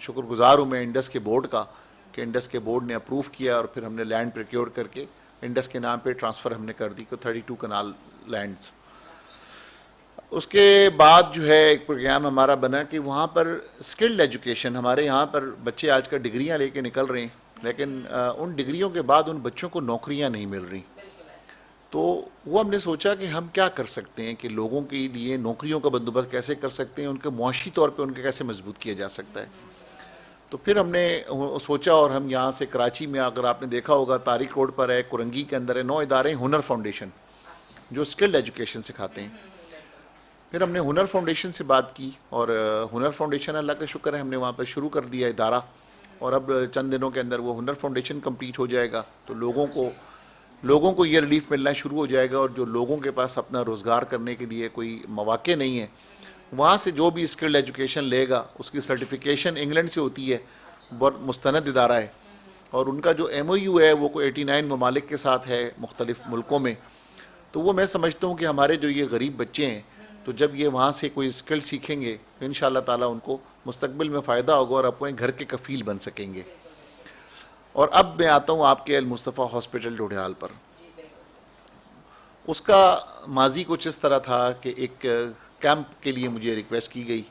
شکر گزار ہوں میں انڈس کے بورڈ کا کہ انڈس کے بورڈ نے اپروو کیا اور پھر ہم نے لینڈ پریکیور کر کے انڈس کے نام پہ ٹرانسفر ہم نے کر دی کو 32 کنال لینڈز. اس کے بعد جو ہے ایک پروگرام ہمارا بنا کہ وہاں پر اسکلڈ ایجوکیشن, ہمارے یہاں پر بچے آج کل ڈگریاں لے کے نکل رہے ہیں لیکن ان ڈگریوں کے بعد ان بچوں کو نوکریاں نہیں مل رہی. تو وہ ہم نے سوچا کہ ہم کیا کر سکتے ہیں کہ لوگوں کے لیے نوکریوں کا بندوبست کیسے کر سکتے ہیں, ان کے معاشی طور پہ ان کے کیسے مضبوط کیا جا سکتا ہے. تو پھر ہم نے سوچا اور ہم یہاں سے کراچی میں, اگر آپ نے دیکھا ہوگا طارق روڈ پر ہے, کرنگی کے اندر ہے, 9 ادارے ہنر فاؤنڈیشن جو اسکلڈ ایجوکیشن سکھاتے ہیں. پھر ہم نے ہنر فاؤنڈیشن سے بات کی اور ہنر فاؤنڈیشن اللہ کا شکر ہے ہم نے وہاں پر شروع کر دیا ادارہ, اور اب چند دنوں کے اندر وہ ہنر فاؤنڈیشن کمپلیٹ ہو جائے گا. تو لوگوں کو یہ ریلیف ملنا شروع ہو جائے گا, اور جو لوگوں کے پاس اپنا روزگار کرنے کے لیے کوئی مواقع نہیں ہے, وہاں سے جو بھی اسکلڈ ایجوکیشن لے گا اس کی سرٹیفیکیشن انگلینڈ سے ہوتی ہے, بہت مستند ادارہ ہے, اور ان کا جو MOU ہے وہ کوئی 89 ممالک کے ساتھ ہے مختلف ملکوں میں. تو وہ میں سمجھتا ہوں کہ ہمارے جو یہ غریب بچے ہیں تو جب یہ وہاں سے کوئی اسکل سیکھیں گے تو انشاءاللہ تعالیٰ ان کو مستقبل میں فائدہ ہوگا اور اپنے گھر کے کفیل بن سکیں گے. اور اب میں آتا ہوں آپ کے المصطفیٰ ہاسپٹل ڈوڈیال پر. اس کا ماضی کچھ اس طرح تھا کہ ایک کیمپ کے لیے مجھے ریکویسٹ کی گئی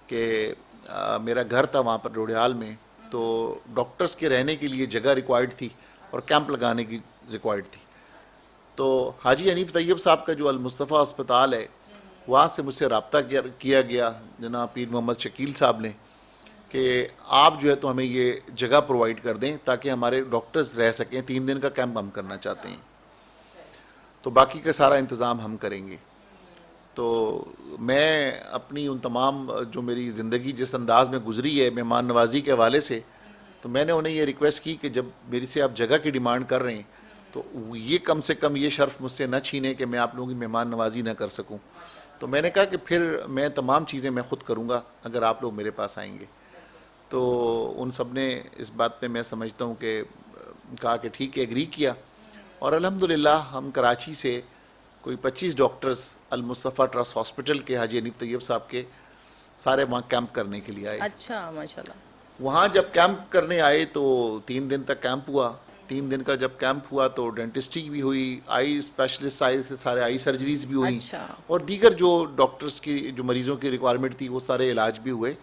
کہ میرا گھر تھا وہاں پر ڈوڈیال میں, تو ڈاکٹرز کے رہنے کے لیے جگہ ریکوائرڈ تھی اور کیمپ لگانے کی ریکوائرڈ تھی. تو حاجی حنیف طیب صاحب کا جو المصطفیٰ ہسپتال ہے وہاں سے مجھ سے رابطہ کیا گیا جناب پیر محمد شکیل صاحب نے کہ آپ جو ہے تو ہمیں یہ جگہ پرووائڈ کر دیں تاکہ ہمارے ڈاکٹرز رہ سکیں. 3 دن کا کیمپ ہم کرنا چاہتے ہیں, تو باقی کا سارا انتظام ہم کریں گے. تو میں اپنی ان تمام جو میری زندگی جس انداز میں گزری ہے مہمان نوازی کے حوالے سے, تو میں نے انہیں یہ ریکویسٹ کی کہ جب میری سے آپ جگہ کی ڈیمانڈ کر رہے ہیں تو یہ کم سے کم یہ شرف مجھ سے نہ چھینے کہ میں آپ لوگوں کی مہمان نوازی نہ کر سکوں. تو میں نے کہا کہ پھر میں تمام چیزیں میں خود کروں گا اگر آپ لوگ میرے پاس آئیں گے. تو ان سب نے اس بات پہ میں سمجھتا ہوں کہ کہا کہ ٹھیک ہے, ایگری کیا, اور الحمدللہ ہم کراچی سے کوئی 25 ڈاکٹرز المصطفیٰ ٹرسٹ ہاسپٹل کے حاجی حنیف طیب صاحب کے سارے وہاں کیمپ کرنے کے لیے آئے. اچھا ماشاءاللہ. وہاں جب کیمپ کرنے آئے تو 3 دن تک کیمپ ہوا. 3 دن کا جب کیمپ ہوا تو ڈینٹسٹری بھی ہوئی, آئی اسپیشلسٹ آئے تھے, سارے آئی سرجریز بھی ہوئیں, اور دیگر جو ڈاکٹرز کی جو مریضوں کی ریکوائرمنٹ تھی وہ سارے علاج بھی ہوئے.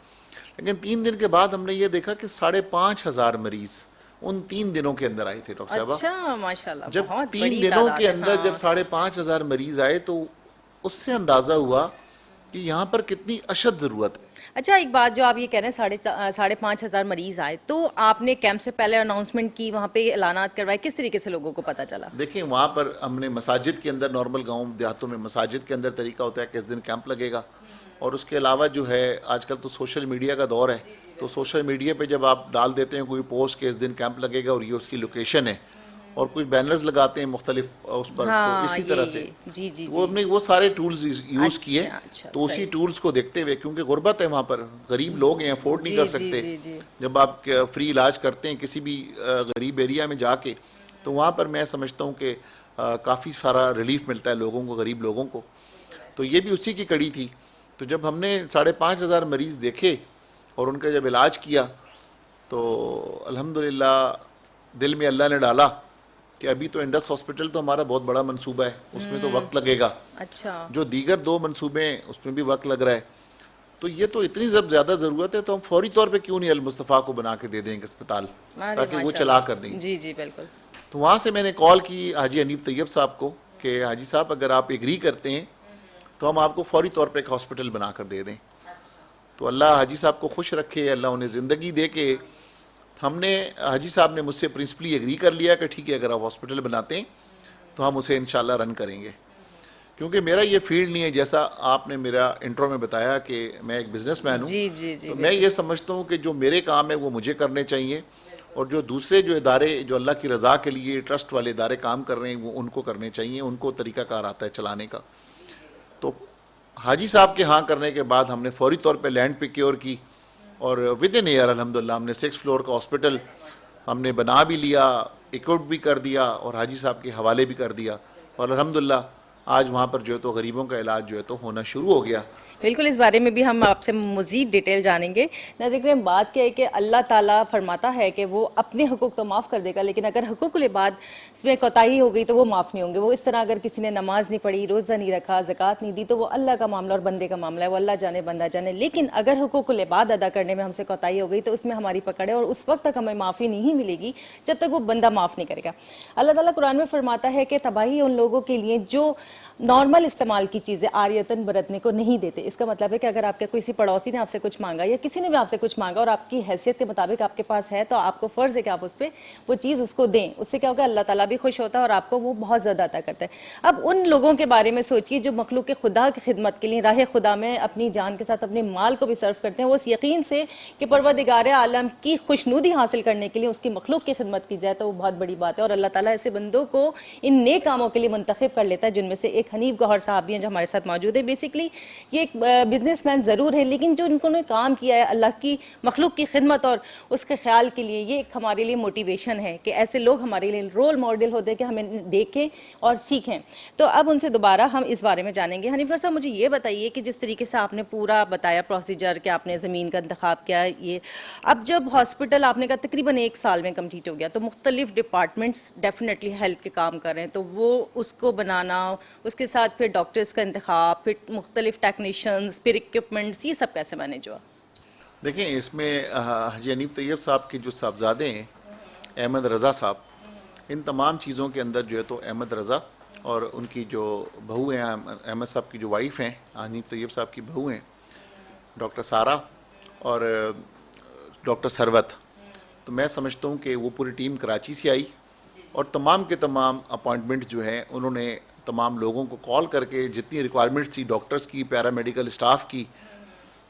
لیکن 3 دن کے بعد ہم نے یہ دیکھا کہ 5,500 مریض ان 3 دنوں کے اندر آئے تھے ڈاکٹر صاحبہ. اچھا ماشاءاللہ. جب 3 دنوں کے اندر جب 5,500 مریض آئے تو اس سے اندازہ ہوا کہ یہاں پر کتنی اشد ضرورت ہے. اچھا ایک بات جو آپ یہ کہہ رہے ہیں 5,500 مریض آئے, تو آپ نے کیمپ سے پہلے اناؤنسمنٹ کی, وہاں پہ اعلانات کروائے, کس طریقے سے لوگوں کو پتہ چلا؟ دیکھیں وہاں پر ہم نے مساجد کے اندر, نارمل گاؤں دیہاتوں میں مساجد کے اندر طریقہ ہوتا ہے کہ اس دن کیمپ لگے گا, اور اس کے علاوہ جو ہے آج کل تو سوشل میڈیا کا دور ہے, تو سوشل میڈیا پہ جب آپ ڈال دیتے ہیں کوئی پوسٹ کہ اس دن کیمپ لگے گا اور یہ اس کی لوکیشن ہے, اور کچھ بینرز لگاتے ہیں مختلف اس پر, تو اسی طرح سے وہ ہم نے وہ سارے ٹولز یوز کیے. تو اسی ٹولز کو دیکھتے ہوئے, کیونکہ غربت ہے وہاں پر, غریب لوگ ہیں, افورڈ نہیں کر سکتے. جب آپ فری علاج کرتے ہیں کسی بھی غریب ایریا میں جا کے, تو وہاں پر میں سمجھتا ہوں کہ کافی سارا ریلیف ملتا ہے لوگوں کو, غریب لوگوں کو. تو یہ بھی اسی کی کڑی تھی. تو جب ہم نے 5,500 مریض دیکھے اور ان کا جب علاج کیا تو الحمدللہ دل میں اللہ نے ڈالا کہ ابھی تو انڈس ہاسپٹل تو ہمارا بہت بڑا منصوبہ ہے, اس میں تو وقت لگے گا. اچھا. جو دیگر 2 منصوبے ہیں اس میں بھی وقت لگ رہا ہے. تو یہ تو اتنی زیادہ ضرورت ہے, تو ہم فوری طور پہ کیوں نہیں المصطفیٰ کو بنا کے دے دیں گے اسپتال, تاکہ وہ چلا کر دیں. جی جی بالکل. تو وہاں سے میں نے کال کی حاجی حنیف طیب صاحب کو کہ حاجی صاحب اگر آپ ایگری کرتے ہیں تو ہم آپ کو فوری طور پہ ایک ہاسپٹل بنا کر دے دیں. تو اللہ حاجی صاحب کو خوش رکھے, اللہ انہیں زندگی دے کے ہم نے, حاجی صاحب نے مجھ سے پرنسپلی ایگری کر لیا کہ ٹھیک ہے اگر آپ ہاسپٹل بناتے ہیں تو ہم اسے انشاءاللہ رن کریں گے. کیونکہ میرا یہ فیلڈ نہیں ہے, جیسا آپ نے میرا انٹرو میں بتایا کہ میں ایک بزنس مین ہوں. جی تو میں یہ سمجھتا ہوں کہ جو میرے کام ہے وہ مجھے کرنے چاہیے, اور جو دوسرے جو ادارے جو اللہ کی رضا کے لیے ٹرسٹ والے ادارے کام کر رہے ہیں وہ ان کو کرنے چاہیے, ان کو طریقہ کار آتا ہے چلانے کا. تو حاجی صاحب کے ہاں کرنے کے بعد ہم نے فوری طور پہ لینڈ پریکیور کی, اور ود ان ایئر الحمدللہ ہم نے 6 فلور کا ہاسپٹل ہم نے بنا بھی لیا, اکوپ بھی کر دیا, اور حاجی صاحب کے حوالے بھی کر دیا, اور الحمدللہ آج وہاں پر جو ہے تو غریبوں کا علاج جو ہے تو ہونا شروع ہو گیا. بالکل اس بارے میں بھی ہم آپ سے مزید ڈیٹیل جانیں گے. ناظرین کرام، بات کیا ہے کہ اللہ تعالیٰ فرماتا ہے کہ وہ اپنے حقوق تو معاف کر دے گا، لیکن اگر حقوق العباد اس میں کوتاہی ہو گئی تو وہ معاف نہیں ہوں گے. وہ اس طرح اگر کسی نے نماز نہیں پڑھی، روزہ نہیں رکھا، زکوٰۃ نہیں دی، تو وہ اللہ کا معاملہ اور بندے کا معاملہ ہے، وہ اللہ جانے بندہ جانے. لیکن اگر حقوق العباد ادا کرنے میں ہم سے کوتاہی ہو گئی تو اس میں ہماری پکڑ ہے، اور اس وقت تک ہمیں معافی نہیں ملے گی جب تک وہ بندہ معاف نہیں کرے گا. اللہ تعالیٰ قرآن میں فرماتا ہے کہ تباہی ان لوگوں کے لیے جو نارمل استعمال کی چیزیں عاریتاً برتنے کو نہیں دیتے. اس کا مطلب ہے کہ اگر آپ کے کسی پڑوسی نے آپ سے کچھ مانگا یا کسی نے بھی آپ سے کچھ مانگا اور آپ کی حیثیت کے مطابق آپ کے پاس ہے، تو آپ کو فرض ہے کہ آپ اس پہ وہ چیز اس کو دیں. اس سے کیا ہوگا؟ اللہ تعالیٰ بھی خوش ہوتا ہے اور آپ کو وہ بہت زیادہ عطا کرتا ہے. اب ان لوگوں کے بارے میں سوچیے جو مخلوق خدا کی خدمت کے لیے راہ خدا میں اپنی جان کے ساتھ اپنے مال کو بھی صرف کرتے ہیں، وہ اس یقین سے کہ پروردگار عالم کی خوشنودی حاصل کرنے کے لیے اس کی مخلوق کی خدمت کی جائے تو وہ بہت بڑی بات ہے. اور اللہ تعالیٰ ایسے بندوں کو ان نیک کاموں کے لیے منتخب کر لیتا ہے، جن میں سے ایک حنیف گوہر صاحب بھی ہیں جو ہمارے ساتھ موجود ہے. بیسیکلی یہ ایک بزنس مین ضرور ہے، لیکن جو ان کو نے کام کیا ہے اللہ کی مخلوق کی خدمت اور اس کے خیال کے لیے، یہ ایک ہمارے لیے موٹیویشن ہے کہ ایسے لوگ ہمارے لیے رول ماڈل ہوتے ہیں کہ ہمیں دیکھیں اور سیکھیں. تو اب ان سے دوبارہ ہم اس بارے میں جانیں گے. حنیف صاحب، مجھے یہ بتائیے کہ جس طریقے سے آپ نے پورا بتایا پروسیجر کہ آپ نے زمین کا انتخاب کیا، یہ اب جب ہاسپٹل آپ نے کہا تقریباً 1 سال میں کمپلیٹ ہو گیا، تو مختلف ڈپارٹمنٹس ڈیفینیٹلی ہیلتھ کے کام کر رہے ہیں، تو وہ اس کو بنانا، اس کے ساتھ پھر ڈاکٹرز کا انتخاب، پھر مختلف ٹیکنیشینز، پھر اکوپمنٹس، یہ سب کیسے مینیج ہوا؟ دیکھیں، اس میں حاجی حنیف طیب صاحب کے جو صاحبزادے ہیں احمد رضا صاحب، ان تمام چیزوں کے اندر جو ہے تو احمد رضا اور ان کی جو بہو ہیں، احمد صاحب کی جو وائف ہیں، حنیف طیب صاحب کی بہو ہیں ڈاکٹر سارہ اور ڈاکٹر ثروت. تو میں سمجھتا ہوں کہ وہ پوری ٹیم کراچی سے آئی اور تمام کے تمام اپوائنٹمنٹ جو ہیں انہوں نے تمام لوگوں کو کال کر کے جتنی ریکوائرمنٹس تھی ڈاکٹرز کی، پیرا میڈیکل اسٹاف کی،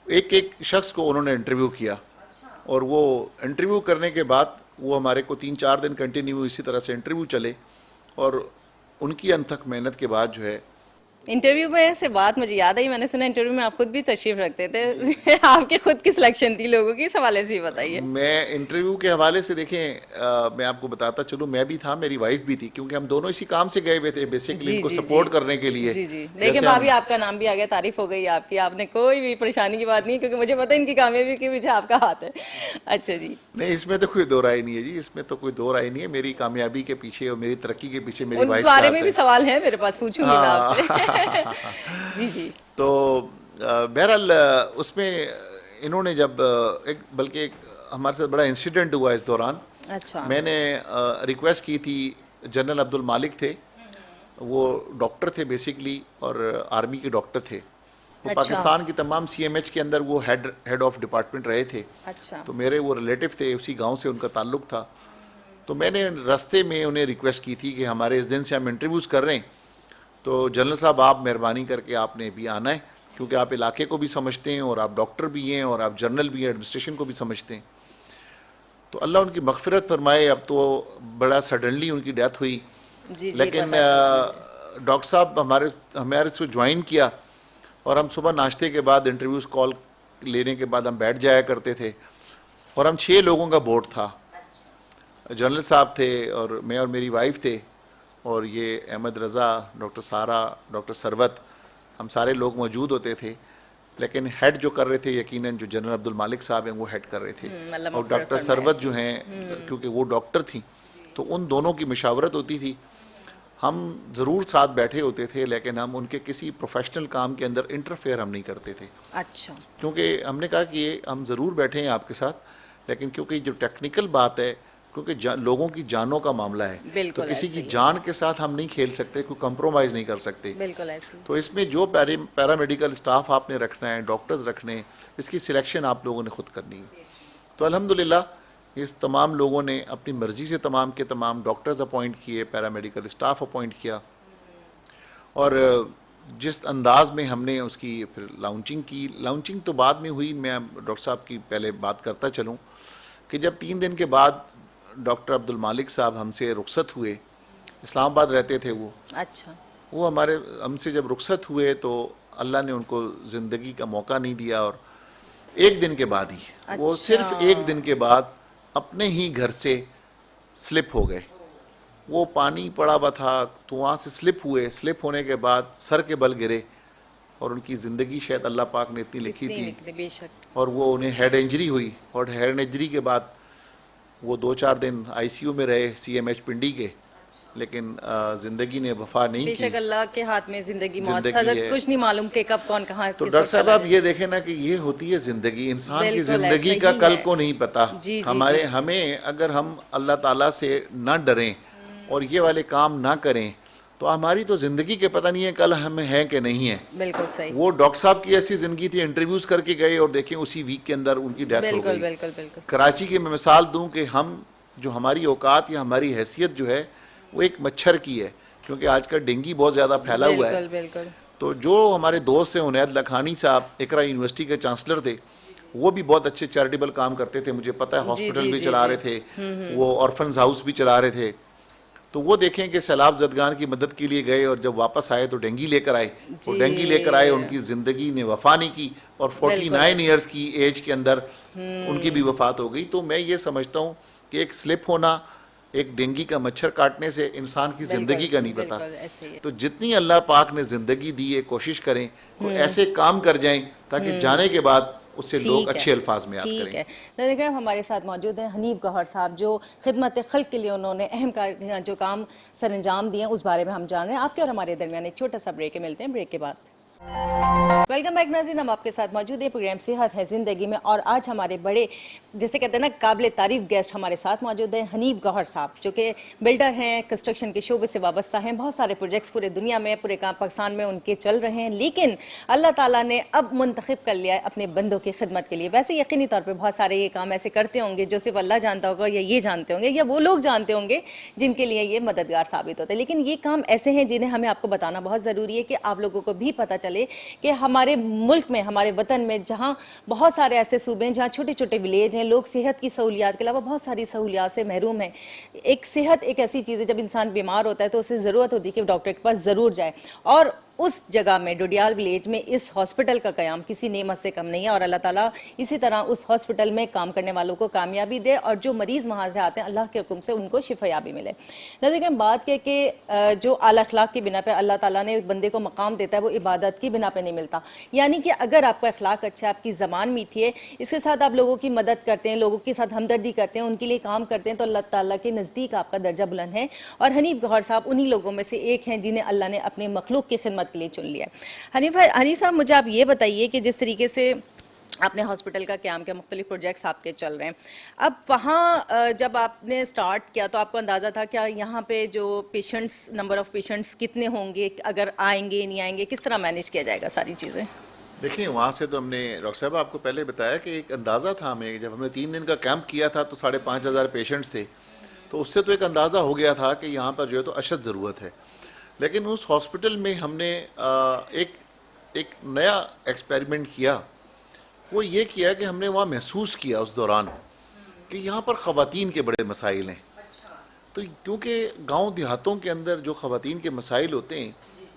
ایک ایک شخص کو انہوں نے انٹرویو کیا. اور وہ انٹرویو کرنے کے بعد وہ ہمارے کو 3-4 دن کنٹینیو اسی طرح سے انٹرویو چلے، اور ان کی انتھک محنت کے بعد جو ہے انٹرویو میں سے بات مجھے یاد آئی، میں نے سنا انٹرویو میں آپ خود بھی تشریف رکھتے تھے. آپ کی خود کی سلیکشن تھی لوگوں کی، اس حوالے سے ہی بتائیے. میں انٹرویو کے حوالے سے دیکھیں، میں آپ کو بتاتا چلوں، میں بھی تھا، میری وائف بھی تھی، کیونکہ ہم دونوں اسی کام سے گئے ہوئے تھے بیسیکلی ان کو سپورٹ کرنے کے لیے. جی جی، دیکھیں بھابھی آپ کا نام بھی آ گیا، تعریف ہو گئی آپ کی، آپ نے کوئی بھی پریشانی کی بات نہیں، کیونکہ مجھے پتہ ہے ان کی کامیابی کے پیچھے آپ کا ہاتھ ہے. اچھا جی. نہیں، اس میں تو کوئی دو رائے نہیں ہے جی، اس میں تو کوئی دو رائے نہیں ہے. میری کامیابی کے پیچھے اور میری ترقی کے پیچھے میری وائف ان بارے میں بھی سوال ہے میرے پاس، پوچھوں گی میں آپ سے. جی جی. تو بہرحال اس میں انہوں نے جب بلکہ ہمارے ساتھ بڑا انسیڈنٹ ہوا اس دوران. اچھا. میں نے ریکویسٹ کی تھی، جنرل عبد المالک تھے، وہ ڈاکٹر تھے بیسیکلی اور آرمی کے ڈاکٹر تھے. وہ پاکستان کی تمام سی ایم ایچ کے اندر وہ ہیڈ آف ڈپارٹمنٹ رہے تھے. اچھا. تو میرے وہ ریلیٹو تھے، اسی گاؤں سے ان کا تعلق تھا. تو میں نے راستے میں انہیں ریکویسٹ کی تھی کہ ہمارے اس دن سے ہم انٹرویوز کر رہے ہیں، تو جنرل صاحب آپ مہربانی کر کے آپ نے بھی آنا ہے، کیونکہ آپ علاقے کو بھی سمجھتے ہیں اور آپ ڈاکٹر بھی ہیں اور آپ جنرل بھی ہیں، ایڈمنسٹریشن کو بھی سمجھتے ہیں. تو اللہ ان کی مغفرت فرمائے، اب تو بڑا سڈنلی ان کی ڈیتھ ہوئی. لیکن ڈاکٹر صاحب ہمارے سے جوائن کیا، اور ہم صبح ناشتے کے بعد انٹرویوز کال لینے کے بعد ہم بیٹھ جایا کرتے تھے. اور ہم 6 لوگوں کا بورڈ تھا، جنرل صاحب تھے اور میں اور میری وائف تھے، اور یہ احمد رضا، ڈاکٹر سارہ، ڈاکٹر ثروت، ہم سارے لوگ موجود ہوتے تھے. لیکن ہیڈ جو کر رہے تھے یقیناً جو جنرل عبد المالک صاحب ہیں وہ ہیڈ کر رہے تھے، اور ڈاکٹر ثروت جو ہیں کیونکہ وہ ڈاکٹر تھیں تو ان دونوں کی مشاورت ہوتی تھی. ہم ضرور ساتھ بیٹھے ہوتے تھے، لیکن ہم ان کے کسی پروفیشنل کام کے اندر انٹرفیئر ہم نہیں کرتے تھے. اچھا. کیونکہ ہم نے کہا کہ یہ ہم ضرور بیٹھے ہیں آپ کے ساتھ، لیکن کیونکہ جو ٹیکنیکل بات ہے، کیونکہ لوگوں کی جانوں کا معاملہ ہے، تو کسی کی جان کے ساتھ ہم نہیں کھیل سکتے، کوئی کمپرومائز نہیں کر سکتے. بالکل ایسے. تو اس میں جو پیرا میڈیکل اسٹاف آپ نے رکھنا ہے، ڈاکٹرز رکھنے ہیں، اس کی سلیکشن آپ لوگوں نے خود کرنی ہے. تو الحمدللہ اس تمام لوگوں نے اپنی مرضی سے تمام کے تمام ڈاکٹرز اپوائنٹ کیے، پیرا میڈیکل اسٹاف اپوائنٹ کیا، اور جس انداز میں ہم نے اس کی پھر لانچنگ کی. لانچنگ تو بعد میں ہوئی، میں ڈاکٹر صاحب کی پہلے بات کرتا چلوں کہ جب 3 دن کے بعد ڈاکٹر عبد المالک صاحب ہم سے رخصت ہوئے، اسلام آباد رہتے تھے وہ. اچھا. وہ ہم سے جب رخصت ہوئے تو اللہ نے ان کو زندگی کا موقع نہیں دیا، اور 1 دن کے بعد ہی وہ صرف 1 دن کے بعد اپنے ہی گھر سے سلپ ہو گئے. وہ پانی پڑا ہوا تھا تو وہاں سے سلپ ہوئے، سلپ ہونے کے بعد سر کے بل گرے اور ان کی زندگی شاید اللہ پاک نے اتنی لکھی تھی, بے شک. اور وہ انہیں ہیڈ انجری ہوئی, اور ہیڈ انجری کے بعد وہ 2-4 دن آئی سی یو میں رہے سی ایم ایچ پنڈی کے, لیکن زندگی نے وفا نہیں بے کی. شک اللہ کے ہاتھ میں زندگی موت, زندگی صدق ہے. کچھ نہیں معلوم کہ کب کون کہاں. تو ڈاکٹر صاحب آپ یہ دیکھیں نا کہ یہ ہوتی ہے زندگی, انسان کی بالکل زندگی ایسا کا ہی کل ہے. کو نہیں پتا. جی جی جی. ہمیں اگر ہم اللہ تعالیٰ سے نہ ڈریں اور یہ والے کام نہ کریں تو ہماری تو زندگی کے پتہ نہیں ہے کل ہمیں ہیں کہ نہیں ہے. بالکل صحیح. وہ ڈاکٹر صاحب کی ایسی زندگی تھی, انٹرویوز کر کے گئے اور دیکھیں اسی ویک کے اندر ان کی ڈیتھ ہو بالکل گئی. بالکل بالکل. کراچی کی میں مثال دوں کہ ہم جو ہماری اوقات یا ہماری حیثیت جو ہے وہ ایک مچھر کی ہے, کیونکہ آج کل ڈینگی بہت زیادہ پھیلا ہوا ہے. بالکل بالکل. تو جو ہمارے دوست ہیں عنید لکھانی صاحب, اقرا یونیورسٹی کے چانسلر تھے, وہ بھی بہت اچھے چیریٹیبل کام کرتے تھے, مجھے پتہ ہے ہاسپٹل بھی چلا رہے تھے, وہ آرفنز ہاؤس بھی چلا رہے تھے. تو وہ دیکھیں کہ سیلاب زدگان کی مدد کے لیے گئے اور جب واپس آئے تو ڈینگی لے کر آئے, اور ڈینگی لے کر آئے, ان کی زندگی نے وفا نہیں کی, اور 49 ایئرز کی ایج کے اندر ان کی بھی وفات ہو گئی. تو میں یہ سمجھتا ہوں کہ ایک سلپ ہونا, ایک ڈینگی کا مچھر کاٹنے سے انسان کی زندگی کا نہیں پتا. تو جتنی اللہ پاک نے زندگی دی ہے کوشش کریں کہ ایسے کام کر جائیں تاکہ جانے کے بعد اس سے لوگ اچھے الفاظ میں یاد کریں. ٹھیک ہے. ناظرین کرام, ہمارے ساتھ موجود ہیں حنیف گوہر صاحب, جو خدمت خلق کے لیے انہوں نے اہم جو کام سر انجام دیے ہیں اس بارے میں ہم جان رہے ہیں. آپ کے اور ہمارے درمیان ایک چھوٹا سا بریک ہے, ملتے ہیں بریک کے بعد. ویلکم بیک ناظرین, ہم آپ کے ساتھ موجود ہیں پروگرام صحت ہے زندگی میں, اور آج ہمارے بڑے جیسے کہتے ہیں نا قابل تعریف گیسٹ ہمارے ساتھ موجود ہیں حنیف گوہر صاحب, جو کہ بلڈر ہیں, کنسٹرکشن کے شعبے سے وابستہ ہیں. بہت سارے پروجیکٹس پورے دنیا میں, پورے پاکستان میں ان کے چل رہے ہیں, لیکن اللہ تعالیٰ نے اب منتخب کر لیا ہے اپنے بندوں کی خدمت کے لیے. ویسے یقینی طور پہ بہت سارے یہ کام ایسے کرتے ہوں گے جو صرف اللہ جانتا ہوگا, یا یہ جانتے ہوں گے, یا وہ لوگ جانتے ہوں گے جن کے لیے یہ مددگار ثابت ہوتا ہے. لیکن یہ کام ایسے ہیں جنہیں ہمیں آپ کو بتانا بہت ضروری ہے کہ آپ لوگوں کو بھی پتہ چلے کہ ہمارے ملک میں, ہمارے وطن میں, جہاں بہت سارے ایسے صوبے ہیں جہاں چھوٹے چھوٹے ولیج ہیں, لوگ صحت کی سہولیات کے علاوہ بہت ساری سہولیات سے محروم ہیں. ایک صحت ایک ایسی چیز ہے, جب انسان بیمار ہوتا ہے تو اسے ضرورت ہوتی ہے کہ ڈاکٹر کے پاس ضرور جائے, اور اس جگہ میں ڈوڈیال ولیج میں اس ہاسپٹل کا قیام کسی نعمت سے کم نہیں ہے. اور اللہ تعالیٰ اسی طرح اس ہاسپٹل میں کام کرنے والوں کو کامیابی دے, اور جو مریض وہاں سے آتے ہیں اللہ کے حکم سے ان کو شفایابی ملے. ناظرین, بات کہ جو اعلیٰ اخلاق کی بنا پہ اللہ تعالیٰ نے ایک بندے کو مقام دیتا ہے, وہ عبادت کی بنا پہ نہیں ملتا. یعنی کہ اگر آپ کا اخلاق اچھا ہے, آپ کی زبان میٹھی ہے, اس کے ساتھ آپ لوگوں کی مدد کرتے ہیں, لوگوں کے ساتھ ہمدردی کرتے ہیں, ان کے لیے کام کرتے ہیں, تو اللہ تعالیٰ کے نزدیک آپ کا درجہ بلند ہے. اور حنیف گوہر صاحب انہی لوگوں میں سے ایک ہیں جنہیں اللہ نے اپنے مخلوق کی خدمت کے لیے چن لیا. حنیف صاحب, مجھے آپ یہ بتائیے کہ جس طریقے سے آپ نے ہاسپٹل کا قیام کیا, مختلف پروجیکٹس آپ کے چل رہے ہیں, اب وہاں جب آپ نے سٹارٹ کیا تو آپ کو اندازہ تھا کیا یہاں پہ جو پیشنٹس, نمبر آف پیشنٹس کتنے ہوں گے, اگر آئیں گے نہیں آئیں گے, کس طرح مینیج کیا جائے گا ساری چیزیں؟ دیکھیں, وہاں سے تو ہم نے ڈاکٹر صاحب آپ کو پہلے بتایا کہ ایک اندازہ تھا ہمیں, جب ہم نے 3 دن کا کیمپ کیا تھا تو 5,500 پیشنٹس تھے, تو اس سے تو ایک اندازہ ہو گیا تھا کہ یہاں پر جو ہے تو اشد ضرورت ہے. لیکن اس ہاسپٹل میں ہم نے ایک نیا ایکسپیریمنٹ کیا. وہ یہ کیا کہ ہم نے وہاں محسوس کیا اس دوران کہ یہاں پر خواتین کے بڑے مسائل ہیں. تو کیونکہ گاؤں دیہاتوں کے اندر جو خواتین کے مسائل ہوتے ہیں,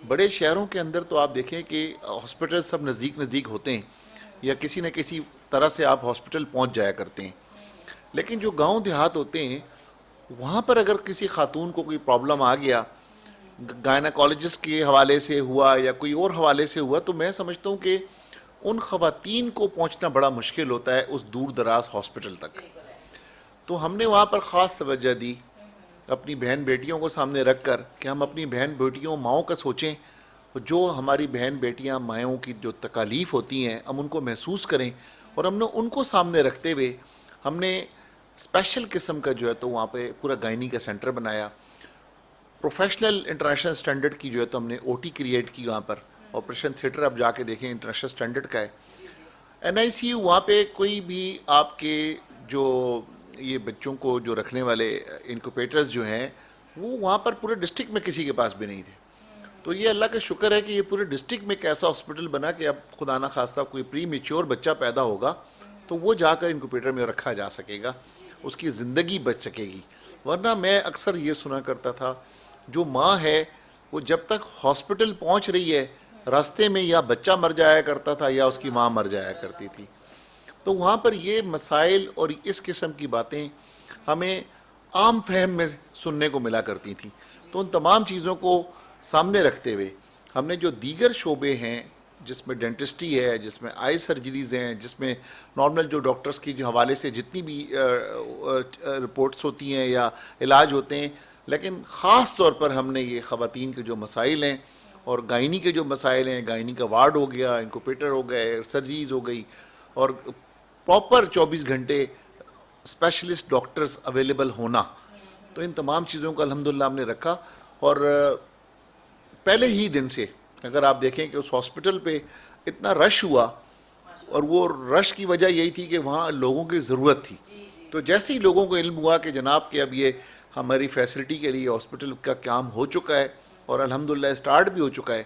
بڑے شہروں کے اندر تو آپ دیکھیں کہ ہاسپٹل سب نزدیک ہوتے ہیں, یا کسی نہ کسی طرح سے آپ ہاسپٹل پہنچ جایا کرتے ہیں. لیکن جو گاؤں دیہات ہوتے ہیں وہاں پر اگر کسی خاتون کو کوئی پرابلم آ گیا, گائناکالوجسٹ کے حوالے سے ہوا یا کوئی اور حوالے سے ہوا, تو میں سمجھتا ہوں کہ ان خواتین کو پہنچنا بڑا مشکل ہوتا ہے اس دور دراز ہاسپٹل تک. تو ہم نے وہاں پر خاص توجہ دی, اپنی بہن بیٹیوں کو سامنے رکھ کر کہ ہم اپنی بہن بیٹیوں ماؤں کا سوچیں, جو ہماری بہن بیٹیاں مائوں کی جو تکالیف ہوتی ہیں ہم ان کو محسوس کریں. اور ہم نے ان کو سامنے رکھتے ہوئے ہم نے اسپیشل قسم کا جو ہے تو وہاں پہ پورا گائنی کا سینٹر بنایا. پروفیشنل انٹرنیشنل سٹینڈرڈ کی جو ہے تو ہم نے او ٹی کریٹ کی وہاں پر. آپریشن تھیٹر آپ جا کے دیکھیں انٹرنیشنل سٹینڈرڈ کا ہے. این آئی سی یو, وہاں پہ کوئی بھی آپ کے جو یہ بچوں کو جو رکھنے والے انکوپیٹرز جو ہیں وہ وہاں پر پورے ڈسٹرکٹ میں کسی کے پاس بھی نہیں تھے. تو یہ اللہ کا شکر ہے کہ یہ پورے ڈسٹرکٹ میں ایک ایسا ہاسپٹل بنا کہ اب خدا نہ خواستہ کوئی پری میچور بچہ پیدا ہوگا تو وہ جا کر انکوپیٹر میں رکھا جا سکے گا, اس کی زندگی بچ سکے گی. ورنہ میں اکثر یہ سنا کرتا تھا جو ماں ہے وہ جب تک ہاسپٹل پہنچ رہی ہے راستے میں یا بچہ مر جایا کرتا تھا یا اس کی ماں مر جایا کرتی تھی. تو وہاں پر یہ مسائل اور اس قسم کی باتیں ہمیں عام فہم میں سننے کو ملا کرتی تھیں. تو ان تمام چیزوں کو سامنے رکھتے ہوئے ہم نے جو دیگر شعبے ہیں جس میں ڈینٹسٹری ہے, جس میں آئی سرجریز ہیں, جس میں نارمل جو ڈاکٹرز کی جو حوالے سے جتنی بھی رپورٹس ہوتی ہیں یا علاج ہوتے ہیں, لیکن خاص طور پر ہم نے یہ خواتین کے جو مسائل ہیں اور گائنی کے جو مسائل ہیں, گائنی کا وارڈ ہو گیا, انکوپیٹر ہو گئے, سرجریز ہو گئی, اور پراپر 24 گھنٹے اسپیشلسٹ ڈاکٹرز اویلیبل ہونا, تو ان تمام چیزوں کا الحمدللہ ہم نے رکھا. اور پہلے ہی دن سے اگر آپ دیکھیں کہ اس ہاسپٹل پہ اتنا رش ہوا, اور وہ رش کی وجہ یہی تھی کہ وہاں لوگوں کی ضرورت تھی. تو جیسے ہی لوگوں کو علم ہوا کہ جناب کہ اب یہ ہماری فیسلٹی کے لیے ہاسپٹل کا کام ہو چکا ہے اور الحمدللہ اسٹارٹ بھی ہو چکا ہے,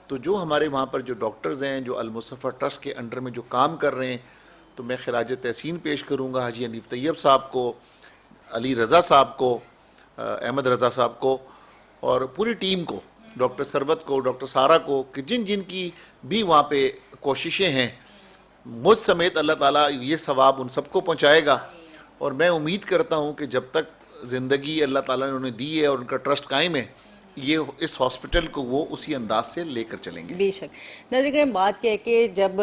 تو جو ہمارے وہاں پر جو ڈاکٹرز ہیں جو المصطفیٰ ٹرسٹ کے انڈر میں جو کام کر رہے ہیں, تو میں خراج تحسین پیش کروں گا حاجی حنیف طیب صاحب کو, علی رضا صاحب کو, احمد رضا صاحب کو, اور پوری ٹیم کو, ڈاکٹر سروت کو, ڈاکٹر سارا کو, کہ جن کی بھی وہاں پہ کوششیں ہیں, مجھ سمیت اللہ تعالیٰ یہ ثواب ان سب کو پہنچائے گا. اور میں امید کرتا ہوں کہ جب تک زندگی اللہ تعالیٰ نے انہیں دی ہے اور ان کا ٹرسٹ قائم ہے, یہ اس ہاسپٹل کو وہ اسی انداز سے لے کر چلیں گے. بے شک. ناظرین کرام, بات کیا ہے کہ جب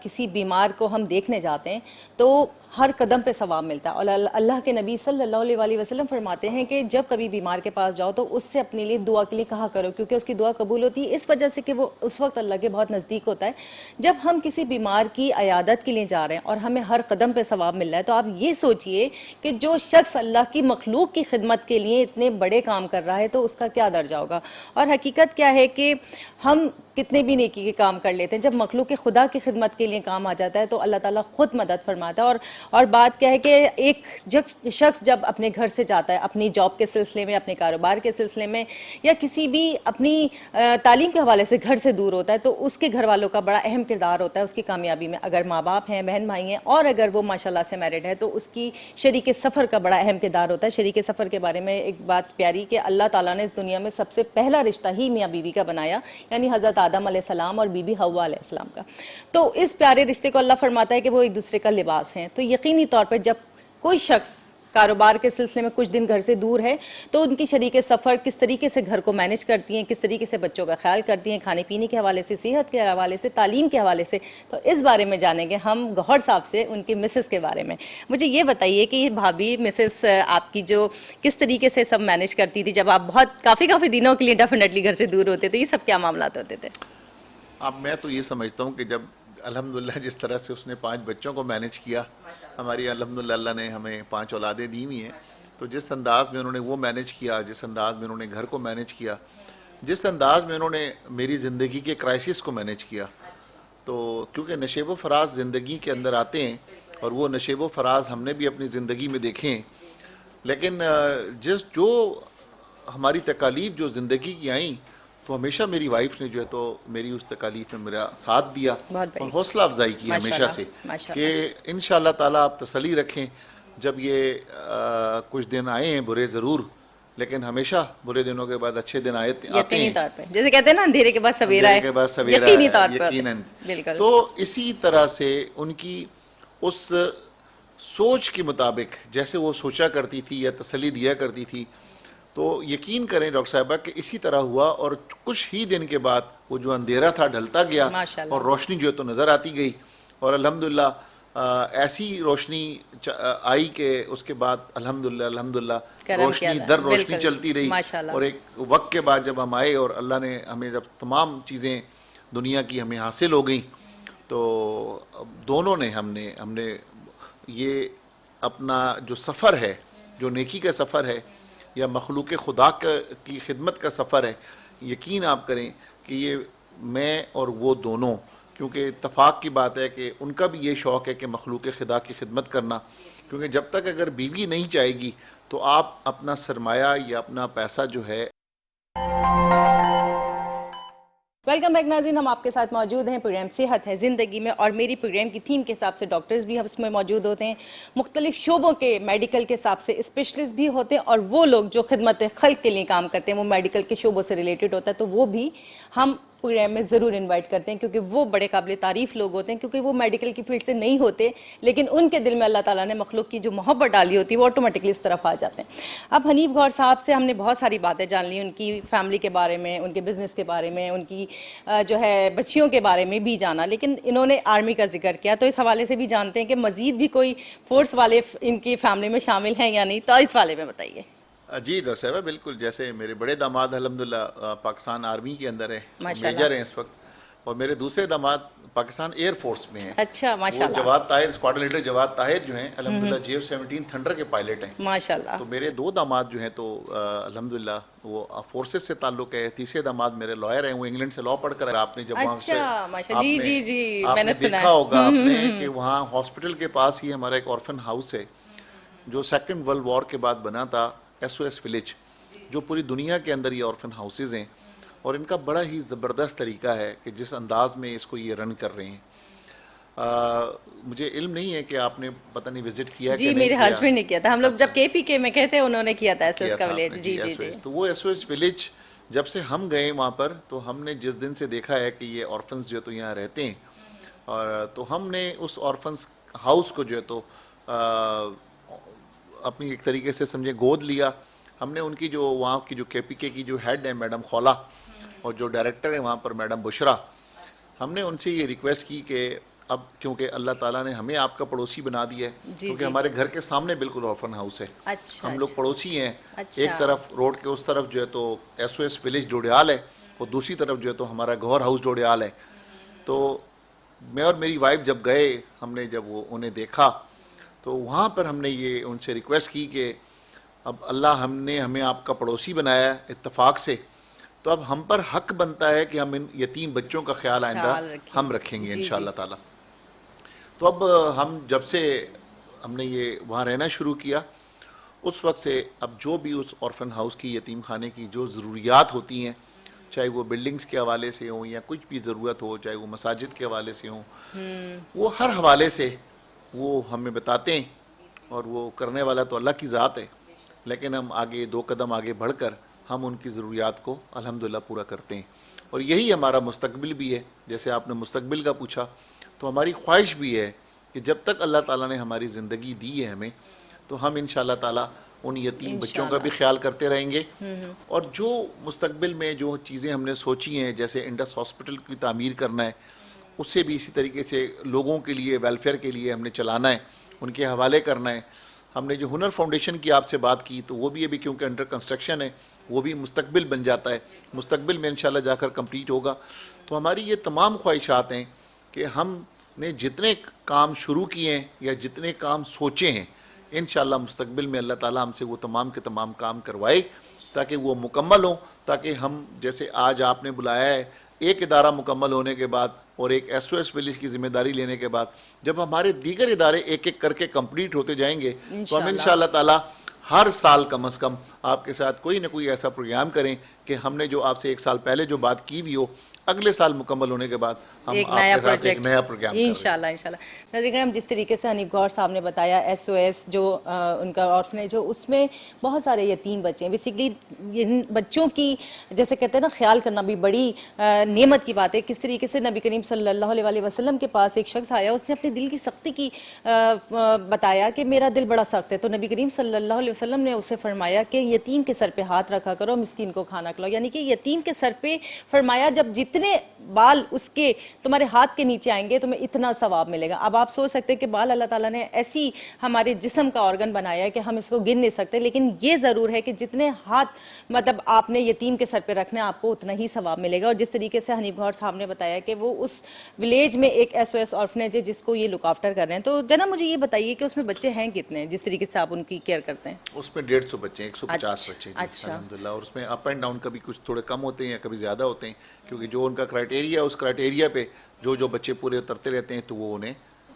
کسی بیمار کو ہم دیکھنے جاتے ہیں تو ہر قدم پہ ثواب ملتا ہے, اور اللہ کے نبی صلی اللہ علیہ وسلم فرماتے ہیں کہ جب کبھی بیمار کے پاس جاؤ تو اس سے اپنے لیے دعا کے لیے کہا کرو, کیونکہ اس کی دعا قبول ہوتی ہے اس وجہ سے کہ وہ اس وقت اللہ کے بہت نزدیک ہوتا ہے. جب ہم کسی بیمار کی عیادت کے لیے جا رہے ہیں اور ہمیں ہر قدم پہ ثواب مل رہا ہے, تو آپ یہ سوچئے کہ جو شخص اللہ کی مخلوق کی خدمت کے لیے اتنے بڑے کام کر رہا ہے تو اس کا کیا درجہ ہوگا. اور حقیقت کیا ہے کہ ہم کتنے بھی نیکی کے کام کر لیتے ہیں, جب مخلوق خدا کی خدمت کے لیے کام آ جاتا ہے تو اللہ تعالیٰ خود مدد فرماتا ہے. اور بات کیا ہے کہ ایک شخص جب اپنے گھر سے جاتا ہے اپنی جاب کے سلسلے میں, اپنے کاروبار کے سلسلے میں, یا کسی بھی اپنی تعلیم کے حوالے سے گھر سے دور ہوتا ہے, تو اس کے گھر والوں کا بڑا اہم کردار ہوتا ہے اس کی کامیابی میں. اگر ماں باپ ہیں, بہن بھائی ہیں, اور اگر وہ ماشاءاللہ سے میرڈ ہے, تو اس کی شریک سفر کا بڑا اہم کردار ہوتا ہے. شریک سفر کے بارے میں ایک بات پیاری کہ اللہ تعالیٰ نے اس دنیا میں سب سے پہلا رشتہ ہی میاں بیوی کا بنایا, یعنی حضرت آدم علیہ السلام اور بی بی حوا علیہ السلام کا. تو اس پیارے رشتے کو اللہ فرماتا ہے کہ وہ ایک دوسرے کا لباس ہیں. تو یقینی طور پر جب کوئی شخص کاروبار کے سلسلے میں کچھ دن گھر سے دور ہے, تو ان کی شریک سفر کس طریقے سے گھر کو مینج کرتی ہیں, کس طریقے سے بچوں کا خیال کرتی ہیں, کھانے پینے کے حوالے سے, صحت کے حوالے سے, تعلیم کے حوالے سے, تو اس بارے میں جانیں گے ہم گوہر صاحب سے, ان کی مسز کے بارے میں. مجھے یہ بتائیے کہ یہ بھابھی مسز آپ کی جو کس طریقے سے سب مینج کرتی تھی جب آپ بہت کافی دنوں کے لیے ڈیفینیٹلی گھر سے دور ہوتے تھے, یہ سب کیا معاملات ہوتے تھے؟ اب میں تو یہ سمجھتا ہوں کہ جب الحمدللہ جس طرح سے اس نے 5 بچوں کو مینج کیا, ہماری الحمدللہ اللہ نے ہمیں 5 اولادیں دی ہوئی ہیں, تو جس انداز میں انہوں نے وہ مینج کیا, جس انداز میں انہوں نے گھر کو مینج کیا, جس انداز میں انہوں نے میری زندگی کے کرائسس کو مینج کیا, تو کیونکہ نشیب و فراز زندگی کے اندر آتے ہیں, اور وہ نشیب و فراز ہم نے بھی اپنی زندگی میں دیکھے ہیں, لیکن جو ہماری تکالیف جو زندگی کی آئیں, تو ہمیشہ میری وائف نے جو ہے تو میری اس تکالیف میں میرا ساتھ دیا اور حوصلہ افزائی کی ہمیشہ سے کہ انشاءاللہ تعالیٰ آپ تسلی رکھیں. جب یہ کچھ دن آئے ہیں برے ضرور, لیکن ہمیشہ برے دنوں کے بعد اچھے دن آتے ہیں. یقینی طور پہ جیسے کہتے ہیں نا, اندھیرے کے بعد سویرا ہے, یقینی طور پر بالکل. تو اسی طرح سے ان کی اس سوچ کے مطابق جیسے وہ سوچا کرتی تھی یا تسلی دیا کرتی تھی, تو یقین کریں ڈاکٹر صاحبہ کہ اسی طرح ہوا, اور کچھ ہی دن کے بعد وہ جو اندھیرا تھا ڈھلتا گیا اور روشنی جو ہے تو نظر آتی گئی, اور الحمدللہ ایسی روشنی آئی کہ اس کے بعد الحمدللہ روشنی در روشنی چلتی رہی. اور ایک وقت کے بعد جب ہم آئے اور اللہ نے ہمیں جب تمام چیزیں دنیا کی ہمیں حاصل ہو گئیں, تو دونوں نے ہم نے یہ اپنا جو سفر ہے, جو نیکی کا سفر ہے یا مخلوق خدا کی خدمت کا سفر ہے, یقین آپ کریں کہ یہ میں اور وہ دونوں, کیونکہ اتفاق کی بات ہے کہ ان کا بھی یہ شوق ہے کہ مخلوق خدا کی خدمت کرنا, کیونکہ جب تک اگر بیوی نہیں چاہے گی تو آپ اپنا سرمایہ یا اپنا پیسہ جو ہے. ویلکم بیک ناظرین, ہم آپ کے ساتھ موجود ہیں, پروگرام صحت ہے زندگی میں, اور میری پروگرام کی تھیم کے حساب سے ڈاکٹرز بھی اس میں موجود ہوتے ہیں, مختلف شعبوں کے میڈیکل کے حساب سے اسپیشلسٹ بھی ہوتے ہیں, اور وہ لوگ جو خدمت خلق کے لیے کام کرتے ہیں وہ میڈیکل کے شعبوں سے ریلیٹڈ ہوتا ہے, تو وہ بھی ہم پروگرام میں ضرور انوائٹ کرتے ہیں کیونکہ وہ بڑے قابل تعریف لوگ ہوتے ہیں, کیونکہ وہ میڈیکل کی فیلڈ سے نہیں ہوتے لیکن ان کے دل میں اللہ تعالیٰ نے مخلوق کی جو محبت ڈالی ہوتی ہے وہ آٹومیٹکلی اس طرف آ جاتے ہیں. اب حنیف گوہر صاحب سے ہم نے بہت ساری باتیں جان لی, ان کی فیملی کے بارے میں, ان کے بزنس کے بارے میں, ان کی جو ہے بچیوں کے بارے میں بھی جانا, لیکن انہوں نے آرمی کا ذکر کیا, تو اس حوالے سے بھی جانتے ہیں کہ مزید بھی کوئی فورس والے ان کی فیملی میں شامل ہیں یا نہیں, تو اس والے میں بتائیے. جی ڈاکٹر صاحبہ, بالکل, جیسے میرے بڑے داماد الحمدللہ پاکستان آرمی کے اندر ہیں, میجر ہیں اس وقت, اور میرے دوسرے داماد پاکستان ایئر فورس میں ہیں. اچھا, ماشاء اللہ. جواد طاہر, اسکواڈرن لیڈر جواد طاہر جو ہیں الحمدللہ JF-17 تھنڈر کے پائلٹ ہیں, ماشاء اللہ. تو میرے دو داماد جو ہیں تو الحمدللہ وہ فورسز سے تعلق ہے. تیسرے داماد میرے لائر ہیں, وہ انگلینڈ سے لاء پڑھ کر, آپ نے جب وہاں سے جی آپ نے دیکھا ہوگا آپ نے کہ وہاں ہاسپٹل کے پاس ہی ہمارا ایک آرفن ہاؤس ہے جو سیکنڈ ورلڈ وار کے بعد بنا تھا, SOS ولیج, جو پوری دنیا کے اندر یہ آرفن ہاؤسز ہیں, اور ان کا بڑا ہی زبردست طریقہ ہے کہ جس انداز میں اس کو یہ رن کر رہے ہیں. مجھے علم نہیں ہے کہ آپ نے پتہ نہیں وزٹ کیا جی, میرے ہسبینڈ نے کیا تھا, ہم لوگ جب KPK میں کہتے ہیں انہوں نے کیا تھا SOS کا ولیج. جی جی جی. تو وہ SOS ولیج جب سے ہم گئے وہاں پر, تو ہم نے جس دن سے دیکھا ہے کہ یہ آرفنز جو تو یہاں رہتے ہیں, اور تو ہم نے اس آرفنز ہاؤس کو جو ہے تو اپنی ایک طریقے سے سمجھے گود لیا. ہم نے ان کی جو وہاں کی جو KPK کی جو ہیڈ ہے میڈم خولا, اور جو ڈائریکٹر ہیں وہاں پر میڈم بشرا, ہم نے ان سے یہ ریکویسٹ کی کہ اب کیونکہ اللہ تعالیٰ نے ہمیں آپ کا پڑوسی بنا دیا ہے, کیونکہ ہمارے گھر کے سامنے بالکل آرفن ہاؤس ہے, ہم لوگ پڑوسی ہیں. ایک طرف روڈ کے اس طرف جو ہے تو SOS ولیج ڈوڈیال ہے, اور دوسری طرف جو ہے تو ہمارا گوہر ہاؤس ڈوڈیال ہے. تو میں اور میری وائف جب گئے, ہم نے جب وہ انہیں دیکھا تو وہاں پر ہم نے یہ ان سے ریکویسٹ کی کہ اب اللہ ہمیں آپ کا پڑوسی بنایا ہے اتفاق سے, تو اب ہم پر حق بنتا ہے کہ ہم ان یتیم بچوں کا خیال آئندہ ہم رکھیں گے انشاءاللہ تعالی. تو اب ہم جب سے ہم نے یہ وہاں رہنا شروع کیا, اس وقت سے اب جو بھی اس آرفن ہاؤس کی, یتیم خانے کی جو ضروریات ہوتی ہیں, چاہے وہ بلڈنگز کے حوالے سے ہوں یا کچھ بھی ضرورت ہو, چاہے وہ مساجد کے حوالے سے ہوں, وہ ہر حوالے سے وہ ہمیں بتاتے ہیں, اور وہ کرنے والا تو اللہ کی ذات ہے, لیکن ہم آگے 2 قدم آگے بڑھ کر ہم ان کی ضروریات کو الحمدللہ پورا کرتے ہیں. اور یہی ہمارا مستقبل بھی ہے. جیسے آپ نے مستقبل کا پوچھا, تو ہماری خواہش بھی ہے کہ جب تک اللہ تعالیٰ نے ہماری زندگی دی ہے ہمیں, تو ہم انشاءاللہ تعالیٰ ان یتیم بچوں کا بھی خیال کرتے رہیں گے. اور جو مستقبل میں جو چیزیں ہم نے سوچی ہیں, جیسے انڈس ہاسپٹل کی تعمیر کرنا ہے, اس سے بھی اسی طریقے سے لوگوں کے لیے ویلفیئر کے لیے ہم نے چلانا ہے, ان کے حوالے کرنا ہے. ہم نے جو ہنر فاؤنڈیشن کی آپ سے بات کی, تو وہ بھی ابھی کیونکہ انڈر کنسٹرکشن ہے, وہ بھی مستقبل بن جاتا ہے, مستقبل میں انشاءاللہ جا کر کمپلیٹ ہوگا. تو ہماری یہ تمام خواہشات ہیں کہ ہم نے جتنے کام شروع کیے ہیں یا جتنے کام سوچے ہیں, انشاءاللہ مستقبل میں اللہ تعالیٰ ہم سے وہ تمام کے تمام کام کروائے, تاکہ وہ مکمل ہوں, تاکہ ہم جیسے آج آپ نے بلایا ہے, ایک ادارہ مکمل ہونے کے بعد اور ایک SOS ولیج کی ذمہ داری لینے کے بعد, جب ہمارے دیگر ادارے ایک ایک کر کے کمپلیٹ ہوتے جائیں گے, تو ہم انشاءاللہ تعالیٰ ہر سال کم از کم آپ کے ساتھ کوئی نہ کوئی ایسا پروگرام کریں کہ ہم نے جو آپ سے 1 سال پہلے جو بات کی بھی ہو, اگلے سال مکمل ہونے کے بعد ہم ایک آپ کے ساتھ ایک نیا پروگرام کریں. انشاءاللہ. ناظرین کرام, جس طریقے سے حنیف گوہر صاحب نے بتایا SOS جو ان کا آرفنیج جو اس میں بہت سارے یتیم بچے ہیں. بیسیکلی ان بچوں کی جیسے کہتے ہیں نا, خیال کرنا بھی بڑی نعمت کی بات ہے. کس طریقے سے نبی کریم صلی اللہ علیہ وسلم کے پاس ایک شخص آیا, اس نے اپنے دل کی سختی کی بتایا کہ میرا دل بڑا سخت ہے, تو نبی کریم صلی اللہ علیہ وسلم نے اسے فرمایا کہ یتیم کے سر پہ ہاتھ رکھا کرو, مسکین کو کھانا کھلاؤ. یعنی کہ یتیم کے سر پہ فرمایا جب جتنے بال اس کے تمہارے ہاتھ کے نیچے آئیں گے تمہیں اتنا ثواب ملے گا. اب آپ سوچ سکتے ہیں کہ بال اللہ تعالیٰ نے ایسی ہمارے جسم کا آرگن بنایا ہے کہ ہم اس کو گن نہیں سکتے, لیکن یہ ضرور ہے کہ جتنے ہاتھ مطلب آپ نے یتیم کے سر پہ رکھنے آپ کو اتنا ہی ثواب ملے گا. اور جس طریقے سے حنیف گوہر صاحب نے بتایا کہ وہ اس ولیج میں ایک SOS آرفنیج ہے جس کو یہ لک آفٹر کر رہے ہیں, تو جناب مجھے یہ بتائیے کہ اس میں بچے ہیں کتنے ہیں, جس طریقے سے آپ ان کی کیئر کرتے ہیں؟ اس میں 150 بچے ہیں, 150 بچے الحمدللہ. اور اس میں اپ اینڈ ڈاؤن کبھی کچھ تھوڑے کم ہوتے ہیں یا کبھی زیادہ ہوتے ہیں, کیونکہ جو ان کا کرائٹیریا, اس کرائٹیریا پہ جو بچے پورے اترتے رہتے ہیں تو وہ انہیں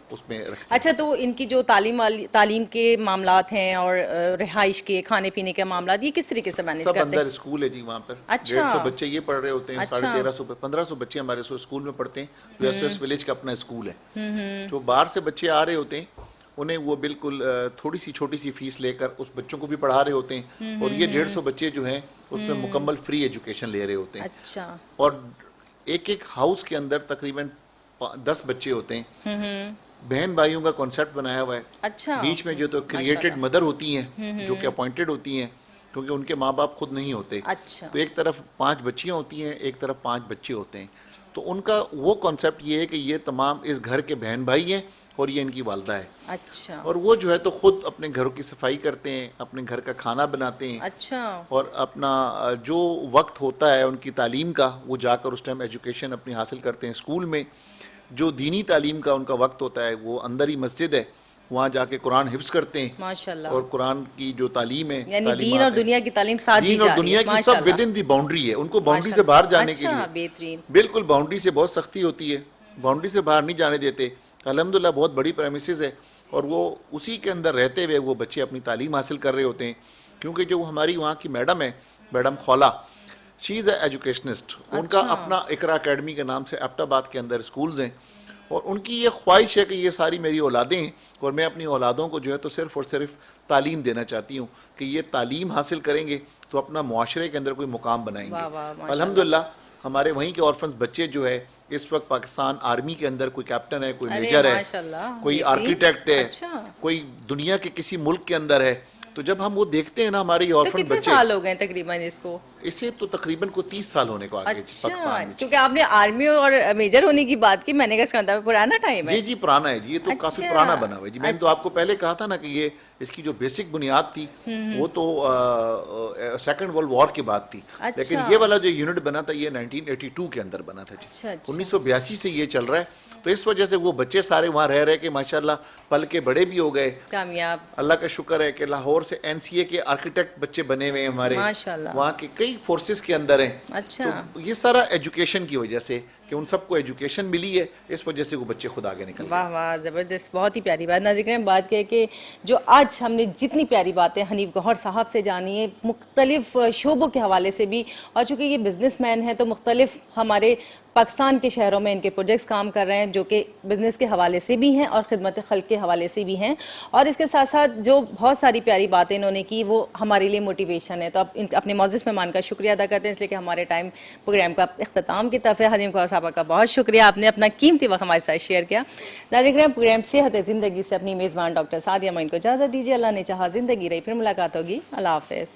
اس میں رکھتے ہیں. اچھا, تو ان کی جو تعلیم کے معاملات ہیں اور رہائش کے, کھانے پینے کے معاملات, یہ کس طریقے سے مینیج کرتے ہیں؟ سب اندر اسکول ہے جی, وہاں پر 150 بچے یہ پڑھ رہے ہوتے ہیں, 1350 1500 بچے ہمارے اسکول میں پڑھتے ہیں. جو SOS ولیج کا اپنا اسکول ہے. جو باہر سے بچے آ رہے ہوتے ہیں انہیں وہ بالکل تھوڑی سی چھوٹی سی فیس لے کر اس بچوں کو بھی پڑھا رہے ہوتے ہیں, اور یہ 150 بچے جو ہیں اس میں مکمل فری ایجوکیشن لے رہے ہوتے ہیں. اچھا. اور ایک ایک ہاؤس کے اندر تقریباً 10 بچے ہوتے ہیں. بہن بھائیوں کا کانسیپٹ بنایا ہوا ہے. اچھا. بیچ میں جو تو کریٹڈ مدر ہوتی ہیں جو کہ اپوائنٹڈ ہوتی ہیں کیونکہ ان کے ماں باپ خود نہیں ہوتے. اچھا. تو ایک طرف 5 بچیاں ہوتی ہیں, ایک طرف 5 بچے ہوتے ہیں. تو ان کا وہ کانسیپٹ یہ ہے کہ یہ تمام اس گھر کے بہن بھائی ہیں اور یہ ان کی والدہ ہے. اچھا. اور وہ جو ہے تو خود اپنے گھروں کی صفائی کرتے ہیں, اپنے گھر کا کھانا بناتے ہیں. اچھا. اور اپنا جو وقت ہوتا ہے ان کی تعلیم کا وہ جا کر اس ٹائم ایجوکیشن اپنی حاصل کرتے ہیں اسکول میں. جو دینی تعلیم کا ان کا وقت ہوتا ہے وہ اندر ہی مسجد ہے, وہاں جا کے قرآن حفظ کرتے ہیں. ماشاءاللہ. اور قرآن کی جو تعلیم ہے, یعنی دین اور دنیا کی تعلیم ساتھ دی دین جا اور رہی ہے. دنیا کی سب ود ان دی باؤنڈری ہے. ان کو باؤنڈری سے باہر جانے کے اچھا. لیے بہترین. بالکل باؤنڈری سے بہت سختی ہوتی ہے, باؤنڈری سے باہر نہیں جانے دیتے. الحمدللہ بہت بڑی پریمیسز ہے اور وہ اسی کے اندر رہتے ہوئے وہ بچے اپنی تعلیم حاصل کر رہے ہوتے ہیں. کیونکہ جو ہماری وہاں کی میڈم ہے, میڈم خولا, شی از اے ایجوکیشنسٹ. ان کا اپنا اقرا اکیڈمی کے نام سے ایبٹ آباد کے اندر اسکولز ہیں اور ان کی یہ خواہش ہے کہ یہ ساری میری اولادیں ہیں اور میں اپنی اولادوں کو جو ہے تو صرف اور صرف تعلیم دینا چاہتی ہوں کہ یہ تعلیم حاصل کریں گے تو اپنا معاشرے کے اندر کوئی مقام بنائیں گے. الحمدللہ ہمارے وہیں کے آرفنز بچے جو ہے اس وقت پاکستان آرمی کے اندر کوئی کیپٹن ہے, کوئی میجر ہے, کوئی آرکیٹیکٹ ہے, کوئی دنیا کے کسی ملک کے اندر ہے. تو جب ہم وہ دیکھتے ہیں نا ہمارے آرفن بچے, کتنے سال ہو گئے تقریباً اس کو؟ اسے تو تقریباً کو 30 سال ہونے کو آگے پاکستان میں. کیونکہ آپ نے آرمی اور میجر ہونے کی بات کی, میں نے کہا اس کا مطلب پرانا ٹائم ہے. جی جی پرانا ہے جی, یہ تو کافی پرانا بنا ہوا ہے جی. میں نے تو آپ کو پہلے کہا تھا نا کہ یہ اس کی جو بیسک بنیاد تھی وہ تو سیکنڈ ورلڈ وار کے بعد تھی. لیکن یہ والا جو یونٹ بنا تھا یہ 1982 کے اندر بنا تھا جی. 1982 سے یہ چل رہا ہے. تو اس وجہ سے وہ بچے سارے وہاں رہ رہے کہ ماشاءاللہ پل کے بڑے بھی ہو گئے, کامیاب. اللہ کا شکر ہے کہ لاہور سے NCA کے آرکیٹیکٹ بچے بنے ہوئے ہیں ہمارے, وہاں کے کئی فورسز کے اندر ہیں. اچھا. تو یہ سارا ایجوکیشن کی وجہ سے کہ ان سب کو ایجوکیشن ملی ہے, اس وجہ سے وہ بچے خود آگے نکل گئے. واہ واہ, زبردست, بہت ہی پیاری بات. ناظرین بات کہ جو آج ہم نے جتنی پیاری باتیں حنیف گوہر صاحب سے جانی ہے مختلف شعبوں کے حوالے سے بھی, اور چونکہ یہ بزنس مین ہیں تو مختلف ہمارے پاکستان کے شہروں میں ان کے پروجیکٹس کام کر رہے ہیں جو کہ بزنس کے حوالے سے بھی ہیں اور خدمت خلق کے حوالے سے بھی ہیں, اور اس کے ساتھ ساتھ جو بہت ساری پیاری باتیں انہوں نے کی وہ ہمارے لیے موٹیویشن ہے. تو اب اپنے معزز مہمان کا شکریہ ادا کرتے ہیں اس لیے کہ ہمارے ٹائم پروگرام کا اختتام کی طرف ہے. حنیف گوہر صاحبہ کا بہت شکریہ, آپ نے اپنا قیمتی وقت ہمارے ساتھ شیئر کیا. ناظرین پروگرام صحت زندگی سے اپنی میزبان ڈاکٹر سعدیہ معین کو اجازت دیجیے. اللہ نے چاہا زندگی رہی, پھر ملاقات ہوگی. اللہ حافظ.